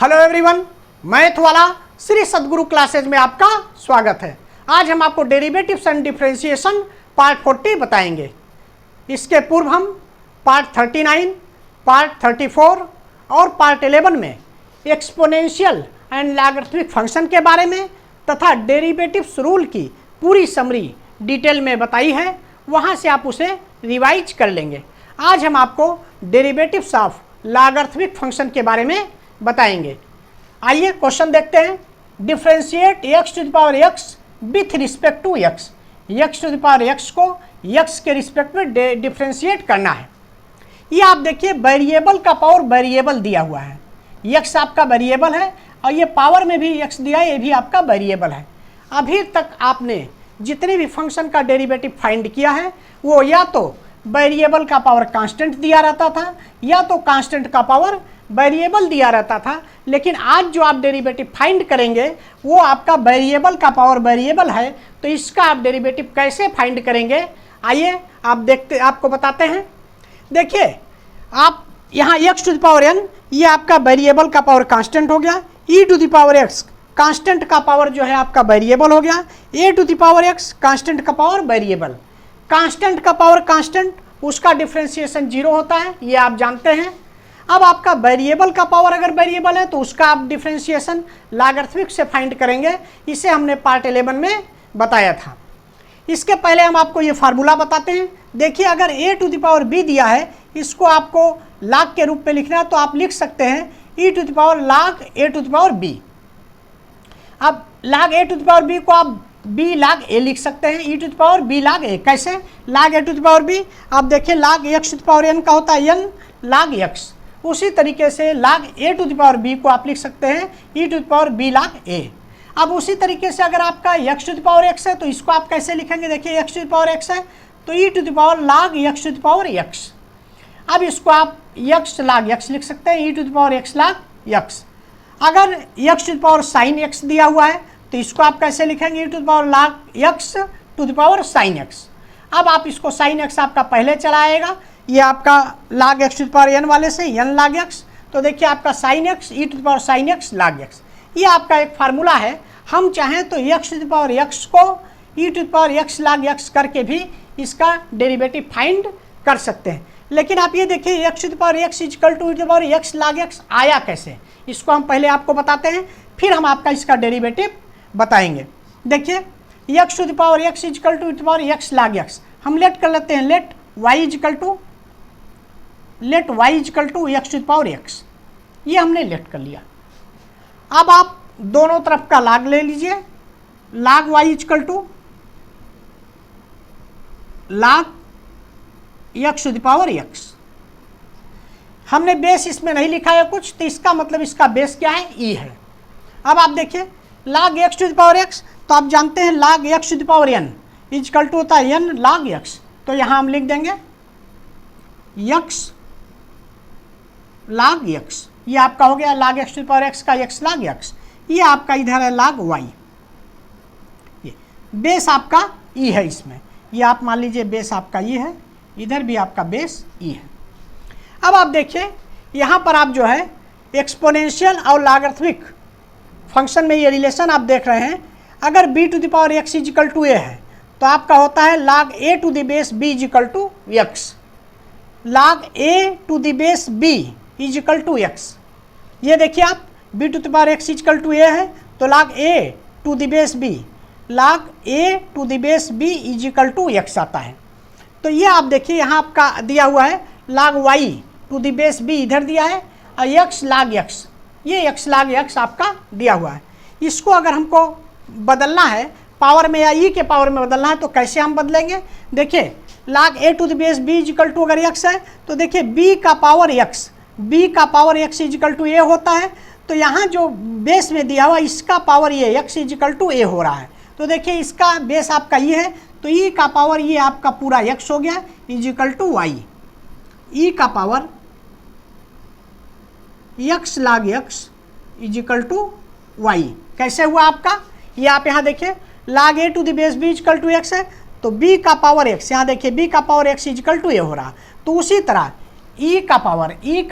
Hello everyone, math वाला श्री सद्गुरु classes में आपका स्वागत है। आज हम आपको डेरिवेटिव्स एंड डिफरेंशिएशन पार्ट 40 बताएंगे। इसके पूर्व हम पार्ट 39, पार्ट 34 और पार्ट 11 में एक्सपोनेंशियल एंड लॉगरिथमिक फंक्शन के बारे में तथा डेरिवेटिव्स रूल की पूरी समरी डिटेल में बताई है। वहाँ से आप उसे रिवाइज कर लेंगे। आज हम आपको डेरिवेटिव्स ऑफ लॉगरिथमिक फंक्शन के बारे में बताएंगे। आइए क्वेश्चन देखते हैं। Differentiate x to the power x with respect to x। x to the power x को x के रिस्पेक्ट में डिफरेंशिएट करना है। ये आप देखिए वेरिएबल का पावर वेरिएबल दिया हुआ है। x आपका वेरिएबल है और ये पावर में भी x दिया है, ये भी आपका वेरिएबल है। अभी तक आपने जितने भी फंक्शन का डेरिवेटिव फाइंड किया है वो या तो वेरिएबल का पावर कांस्टेंट दिया रहता था या तो कांस्टेंट का पावर वेरिएबल दिया रहता था। लेकिन आज जो आप डेरिवेटिव फाइंड करेंगे वो आपका वेरिएबल का पावर वेरिएबल है। तो इसका आप डेरिवेटिव कैसे फाइंड करेंगे, आइए आपको बताते हैं। देखिए आप यहाँ x to the power n, ये आपका वेरिएबल का पावर कांस्टेंट हो गया। e to the power x constant का पावर जो है आपका वेरिएबल हो गया। a to the power x constant का पावर वेरिएबल। कांस्टेंट का पावर कांस्टेंट, उसका डिफरेंशिएशन 0 होता है, ये आप जानते हैं। अब आपका वेरिएबल का पावर अगर वेरिएबल है तो उसका आप डिफरेंशिएशन लॉगरिथमिक से फाइंड करेंगे। इसे हमने पार्ट 11 में बताया था। इसके पहले हम आपको ये फार्मूला बताते हैं। देखिए अगर a to the power b दिया है, इसको आपको log के रूप में लिखना है तो आप लिख सकते हैं e to the power log a to the power b। अब log a to the power b को आप b log a लिख सकते हैं, e to the power b log a। कैसे? log a to the power b, आप देखिए log x to the power n का होता है n log x। उसी तरीके से log a to the power b को आप लिख सकते हैं e to the power b log a। अब उसी तरीके से अगर आपका x to the power x है तो इसको आप कैसे लिखेंगे? देखिए x to the power x है तो e to the power log x to the power x। अब इसको आप x log x लिख सकते हैं, e to the power x log x। अगर x to the power sin x दिया हुआ है तो इसको आप कैसे लिखेंगे? e to the power log x to the power sin x। अब आप इसको sin x आपका पहले चला आएगा, ये आपका log x to the power n वाले से n log x। तो देखिए आपका sin x e to the power sin x log x। ये आपका एक फार्मूला है। हम चाहें तो x to the power x को e to the power x log x करके भी इसका डेरिवेटिव फाइंड कर सकते हैं। लेकिन आप ये देखिए x to the power x equal to e to the power x log x आया कैसे, इसको हम पहले आपको बताते हैं, फिर हम आपका इसका डेरिवेटिव बताएंगे। देखिए x to the power x equal to e to the power x log x हम लेट कर लेते हैं। Let y equal to x to the power x, ये हमने लेट कर लिया। अब आप दोनों तरफ का log ले लीजिए। log y equal to log x to the power x। हमने बेस इसमें नहीं लिखा है कुछ, तो इसका मतलब इसका बेस क्या है? e है। अब आप देखिए log x to the power x, तो आप जानते हैं log x to the power n equal to होता है n log x। तो यहाँ हम लिख देंगे x log x, ये आपका हो गया log x to the power x का x log x। ये आपका इधर है log y, ये बेस आपका e है इसमें। ये आप मान लीजिए बेस आपका e है, इधर भी आपका बेस e है। अब आप देखिए यहाँ पर आप जो है एक्सपोनेंशियल और लॉगरिथमिक फंक्शन में ये रिलेशन आप देख रहे हैं। अगर b to the power x equal to a है तो आपका होता है log a to the base b equal to x। log a to the base b equal to x। ये देखिए आप b to the power x equal to a है तो log a to the base b, log a to the base b equal to x आता है। तो ये आप देखिए यहाँ आपका दिया हुआ है log y to the base b इधर दिया है और x log x, ये x log x आपका दिया हुआ है। इसको अगर हमको बदलना है पावर में या e के पावर में बदलना है तो कैसे हम बदलेंगे? देखिए log a to the base b equal to अगर x है तो देखिए b का power x equal to a होता है। तो यहाँ जो बेस में दिया हुआ इसका पावर ये x इक्वल टू a हो रहा है। तो देखिए इसका बेस आपका ये है तो e का पावर ये आपका पूरा x हो गया इक्वल टू y। e का power x log x equal to y कैसे हुआ आपका? ये आप यहाँ देखिए log a to the base b equal to x है तो b का पावर x, यहाँ देखिए b का power x equal to a हो रहा। तो उसी तरह e का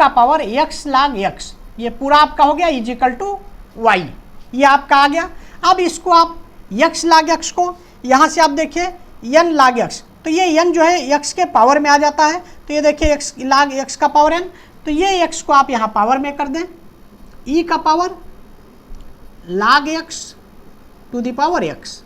पावर x log x ये पूरा आपका हो गया इज इक्वल टू वाई, ये आपका आ गया। अब इसको आप यक्स लाग यक्स को यहाँ से आप देखिए एन लाग यक्स, तो ये एन जो है यक्स के पावर में आ जाता है, तो ये देखिए एक्स लाग यक्स का पावर एन, तो ये एक्स को आप यहाँ पावर में कर दें, ई का power log x to the power x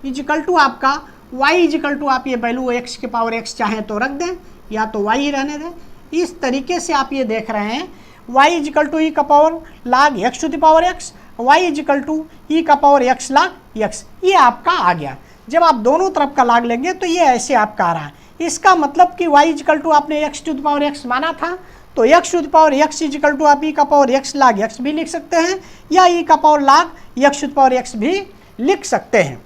is equal to आपका वाई इज इक्वल टू आप ये वैल्यू एक्स के पावर एक्स चाहें तो रख दें या तो वाई ही रहने दें। इस तरीके से आप ये देख रहे हैं y is equal to e का power log x to the power x, y is equal to e का पावर एक्स लाग एक्स, ये आपका आ गया। जब आप दोनों तरफ का लाग लेंगे तो ये ऐसे आपका आ रहा है। इसका मतलब कि वाई इज इक्वल टू आपने x to the power x माना था, तो x to the power x is equal to आप ई का पावर एक्स लाग एक्स भी लिख सकते हैं या ई का power log x to the power x भी लिख सकते हैं,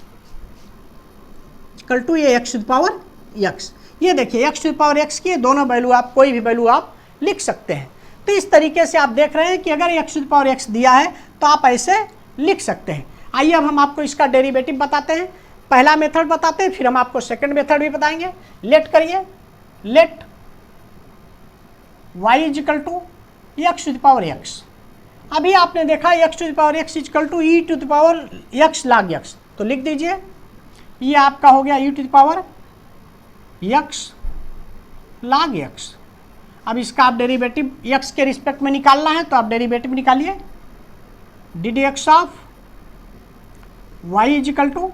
इक्वल टू ये x to the power x. ये देखिए x to the power x की दोनों वैल्यू आप कोई भी वैल्यू आप लिख सकते हैं। तो इस तरीके से आप देख रहे हैं कि अगर x to the power x दिया है तो आप ऐसे लिख सकते हैं। आइए अब हम आपको इसका डेरिवेटिव बताते हैं। पहला मेथड बताते हैं, फिर हम आपको सेकंड मेथड भी बताएंगे। लेट करिए, let y is equal to x to the power x. अभी आपने देखा x to the power x is equal to e to the power x log x, तो लिख दीजिए ये आपका हो गया e to the power x log x. अब इसका आप डेरिवेटिव एक्स के रिस्पेक्ट में निकालना है तो आप डेरिवेटिव निकालिए, d d x of y is equal to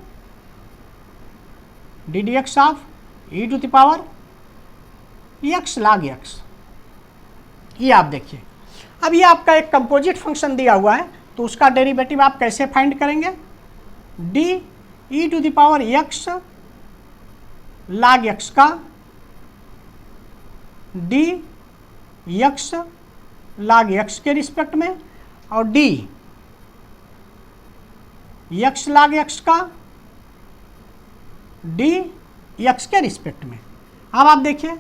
d d x of e to the power x log x. ये आप देखिए, अब ये आपका एक कंपोजिट फंक्शन दिया हुआ है तो उसका डेरिवेटिव आप कैसे फाइंड करेंगे, D E to the power x log x का डी एक्स लाग एक्स के रिस्पेक्ट में और डी एक्स लाग एक्स का डी एक्स के रिस्पेक्ट में। अब आप देखिए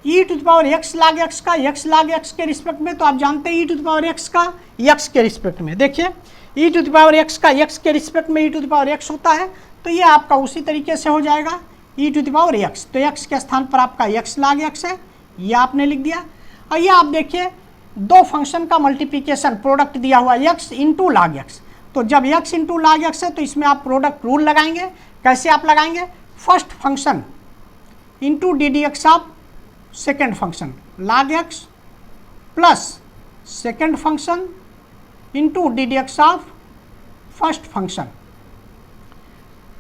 e to the power x log x का एक्स लाग एक्स के रिस्पेक्ट में, तो आप जानते हैं ई टू द पावर एक्स का एक्स के रिस्पेक्ट में। देखिए e to the power x का एक्स के रिस्पेक्ट में ई टू द पावर एक्स होता है, तो ये आपका उसी तरीके से हो जाएगा ई टू द पावर एक्स, तो एक्स के स्थान पर आपका एक्स लाग एक्स है, ये आपने लिख दिया। और ये आप देखिए दो फंक्शन का मल्टीप्लिकेशन प्रोडक्ट दिया हुआ एक्स इंटू लाग एक्स, तो जब एक्स इंटू लाग एक्स है तो इसमें आप प्रोडक्ट रूल लगाएंगे। कैसे आप लगाएंगे, first function into d d x of second function log x plus second function into d d x of first function.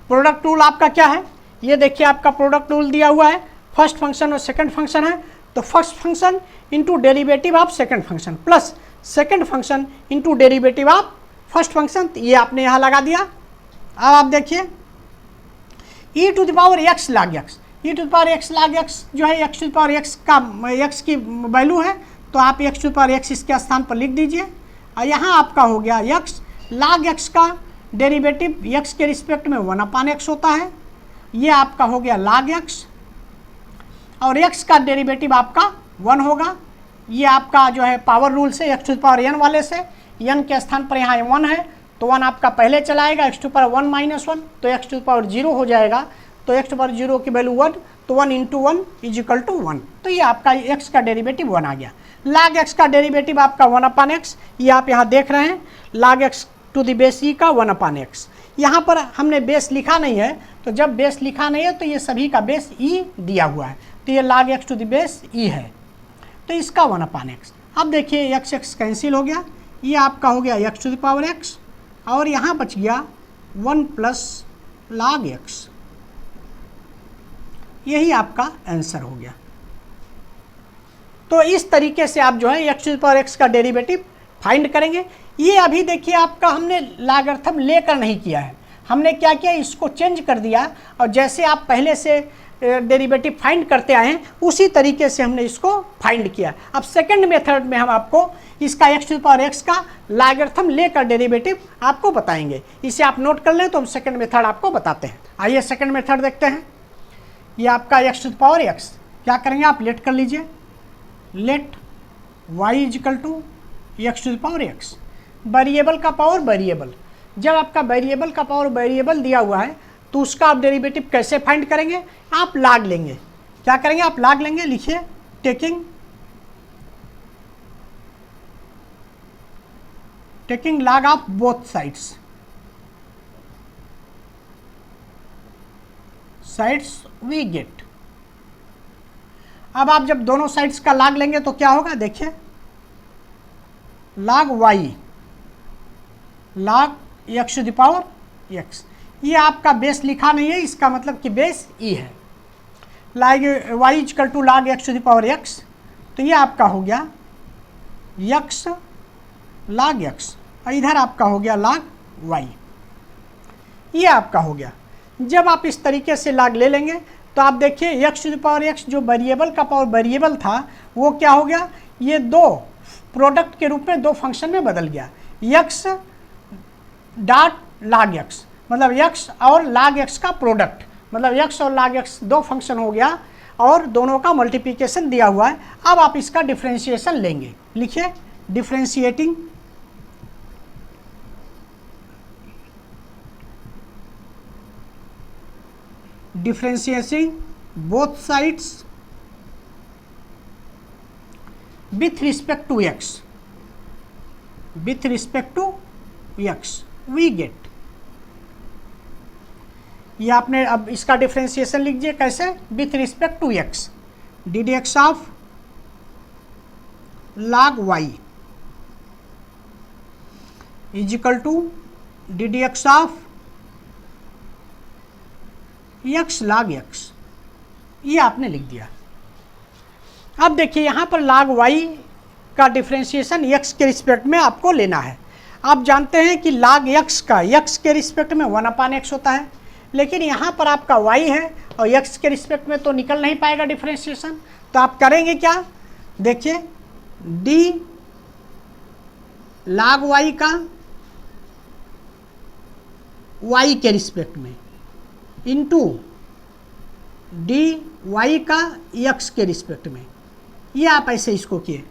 Product rule आपका क्या है, ये देखिए आपका प्रोडक्ट रूल दिया हुआ है, फर्स्ट फंक्शन और सेकंड फंक्शन है, तो first function into derivative of second function plus second function into derivative of first function, ये आपने यहाँ लगा दिया। अब आप देखिए e to the power x log x, e to the power x log x जो है x to the power x का एक्स की वैल्यू है, तो आप x to the power x इसके स्थान पर लिख दीजिए। और यहाँ आपका हो गया एक्स लाग एक्स का डेरिवेटिव एक्स के रिस्पेक्ट में 1/x होता है, ये आपका हो गया लाग एक्स, और एक्स का डेरिवेटिव आपका 1 होगा। ये आपका जो है पावर रूल से x to the power n वाले से, n के स्थान पर यहाँ 1 है तो 1 आपका पहले चलाएगा, x to the power 1 minus 1 तो एक्स टू द पावर 0 हो जाएगा, तो एक्स टू द पावर 0 की वैल्यू 1, तो 1 इंटू 1 इज इक्वल टू 1, तो ये आपका एक्स का डेरिवेटिव 1 आ गया। लाग एक्स का डेरिवेटिव आपका 1/x, ये आप यहाँ देख रहे हैं लाग एक्स टू द बेस ई का 1/x। यहाँ पर हमने बेस लिखा नहीं है, तो जब बेस लिखा नहीं है तो ये सभी का बेस ई दिया हुआ है, तो ये लाग एक्स टू द बेस ई है, तो इसका 1/x। अब देखिए एक्स एक्स कैंसिल हो गया, ये आपका हो गया x to the power x, और यहाँ बच गया 1 प्लस लाग एक्स, यही आपका आंसर हो गया। तो इस तरीके से आप जो है x to the power x का डेरिवेटिव फाइंड करेंगे। ये अभी देखिए आपका हमने लॉगरिथम लेकर नहीं किया है, हमने क्या किया इसको चेंज कर दिया, और जैसे आप पहले से डेरिवेटिव फाइंड करते आए हैं उसी तरीके से हमने इसको फाइंड किया। अब सेकंड मेथड में हम आपको इसका x to the power x का लॉगरिथम लेकर डेरिवेटिव आपको बताएंगे, इसे आप नोट कर लें तो हम सेकंड मेथड आपको बताते हैं। आइए सेकंड मेथड देखते हैं। ये आपका x to the power x, क्या करेंगे आप लेट कर लीजिए, let y is equal to x to the power x, variable का पावर वेरिएबल। जब आपका वेरिएबल का पावर वेरिएबल दिया हुआ है तो उसका आप डेरिवेटिव कैसे फाइंड करेंगे, आप लॉग लेंगे। क्या करेंगे आप लॉग लेंगे, लिखिए taking taking log of both sides we get. अब आप जब दोनों साइड्स का log लेंगे तो क्या होगा, देखिए log y log x to the power x। ये आपका बेस लिखा नहीं है, इसका मतलब कि बेस e है। log y equal to log x to the power x, तो ये आपका हो गया x log x और इधर आपका हो गया log y। ये आपका हो गया। जब आप इस तरीके से log ले लेंगे तो आप देखिए x to the power x जो वेरिएबल का पावर वेरिएबल था वो क्या हो गया, ये दो प्रोडक्ट के रूप में दो फंक्शन में बदल गया। x डॉट log x मतलब x और log x का प्रोडक्ट, मतलब x और log x दो फंक्शन हो गया और दोनों का मल्टीप्लिकेशन दिया हुआ है। अब आप इसका डिफरेंशिएशन लेंगे, लिखिए differentiating differentiating both sides with respect to x we get। ये आपने अब इसका डिफरेंशिएशन लिखिए कैसे, with respect to x d d x of log y is equal to d d x of x log x। ये आपने लिख दिया। अब देखिए यहाँ पर log y का डिफरेंशिएशन x के रिस्पेक्ट में आपको लेना है। आप जानते हैं कि log x का x के रिस्पेक्ट में 1/x होता है, लेकिन यहाँ पर आपका y है और x के रिस्पेक्ट में तो निकल नहीं पाएगा डिफरेंशिएशन। तो आप करेंगे क्या, देखिए d log y का y के रिस्पेक्ट में इंटू डी वाई का x के रिस्पेक्ट में। ये आप ऐसे इसको किए,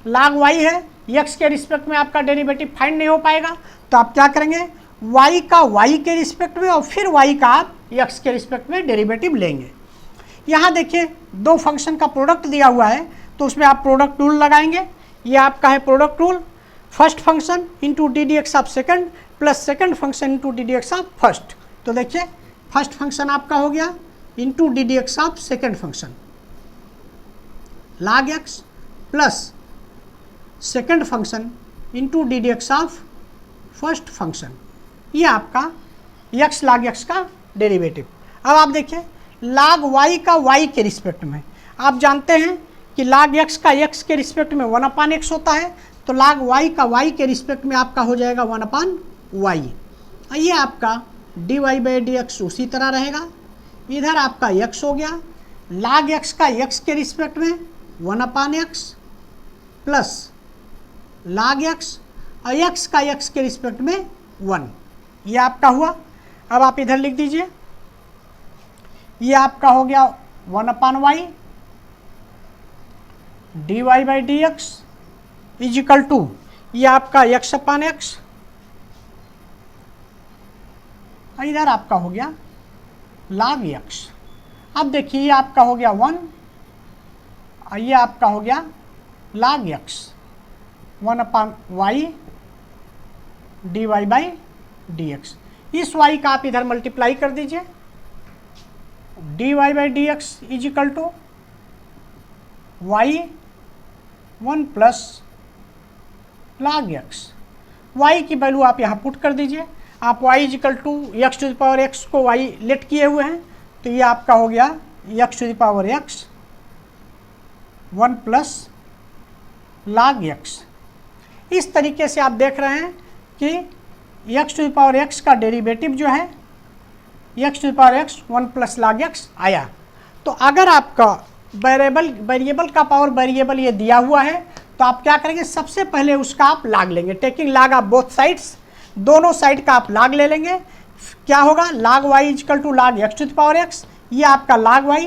log y है, x के रिस्पेक्ट में आपका डेरिवेटिव फाइंड नहीं हो पाएगा, तो आप क्या करेंगे y का y के रिस्पेक्ट में और फिर y का आप x के रिस्पेक्ट में डेरिवेटिव लेंगे। यहाँ देखिए दो फंक्शन का प्रोडक्ट दिया हुआ है, तो उसमें आप प्रोडक्ट रूल लगाएंगे। ये आपका है product rule, first function into d d x of second plus second function into d d x of first. तो देखिए फर्स्ट फंक्शन आपका हो गया into d d x of second function log x plus second function into d d x of first function. ये आपका x log x का derivative. अब आप देखिए log y का y के रिस्पेक्ट में, आप जानते हैं कि log x का x के रिस्पेक्ट में 1/x होता है, तो log y का y के रिस्पेक्ट में आपका हो जाएगा 1/y। ये आपका dy बाई डी एक्स उसी तरह रहेगा। इधर आपका x हो गया, log x का x के रिस्पेक्ट में 1/x प्लस log x और x का x के रिस्पेक्ट में 1। ये आपका हुआ। अब आप इधर लिख दीजिए, ये आपका हो गया 1/y dy by d x is equal to ये आपका x/x, इधर आपका हो गया log x। अब देखिए ये आपका हो गया 1 और ये आपका हो गया log x 1/y dy by d x. इस y का आप इधर मल्टीप्लाई कर दीजिए, dy by d x is equal to y 1 plus log x। y की वैल्यू आप यहाँ पुट कर दीजिए। आप y equal to x to the power x को y लेट किए हुए हैं, तो ये आपका हो गया x to the power x 1 plus log x। इस तरीके से आप देख रहे हैं कि x to the power x का डेरिवेटिव जो है x to the power x 1 plus log x आया। तो अगर आपका वेरिएबल का पावर वेरिएबल ये दिया हुआ है, तो आप क्या करेंगे, सबसे पहले उसका आप log लेंगे, taking log of both sides, दोनों साइड का आप log ले लेंगे। क्या होगा, log y equal to log x to the power x। ये आपका log y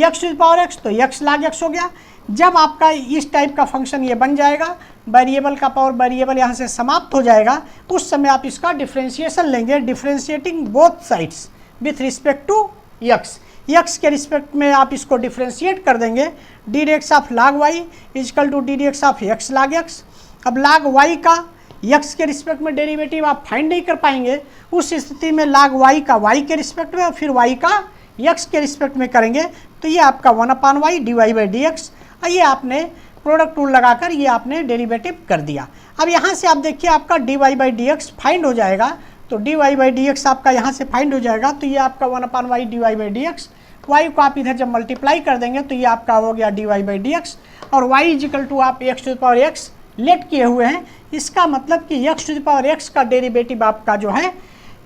x to the power x, तो x log x हो गया। जब आपका इस टाइप का फंक्शन ये बन जाएगा, वेरिएबल का पावर वेरिएबल यहाँ से समाप्त हो जाएगा, उस समय आप इसका डिफरेंशिएशन लेंगे, differentiating both sides with respect to x। x के रिस्पेक्ट में आप इसको डिफरेंशिएट कर देंगे, d d x of log y equal to d d x of x log x। अब log y का x के रिस्पेक्ट में डेरिवेटिव आप फाइंड नहीं कर पाएंगे, उस स्थिति में log y का y के रिस्पेक्ट में और फिर y का x के रिस्पेक्ट में करेंगे तो ये आपका 1/y dy/dx, ये आपने प्रोडक्ट रूल लगाकर ये आपने डेरिवेटिव कर दिया। अब यहाँ से आप देखिए आपका dy/dx फाइंड हो जाएगा, तो dy/dx आपका यहाँ से फाइंड हो जाएगा, तो ये आपका 1/y dy/dx, y को आप इधर जब मल्टीप्लाई कर देंगे तो ये आपका हो गया dy/dx, और y इजिकल टू आप x लेट किए हुए हैं, इसका मतलब कि x का डेरिवेटिव आपका जो है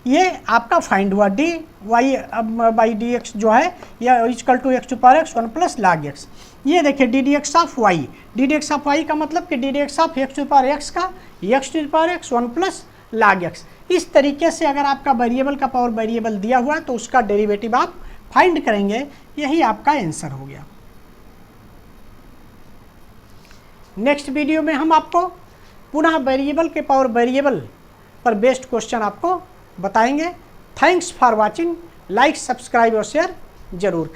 ये आपका फाइंड हुआ dy/dx जो है या equal to x 1 plus log x। ये देखिए ddx ऑफ y का मतलब कि ddx ऑफ x का x 1 प्लस log x। इस तरीके से अगर आपका वेरिएबल का पावर वेरिएबल दिया हुआ है तो उसका डेरिवेटिव आप फाइंड करेंगे, यही आपका आंसर हो गया। नेक्स्ट वीडियो में हम आपको पुनः वेरिएबल के पावर वेरिएबल पर बेस्ड क्वेश्चन आपको बताएंगे। Thanks for watching, like subscribe और शेयर जरूर करें।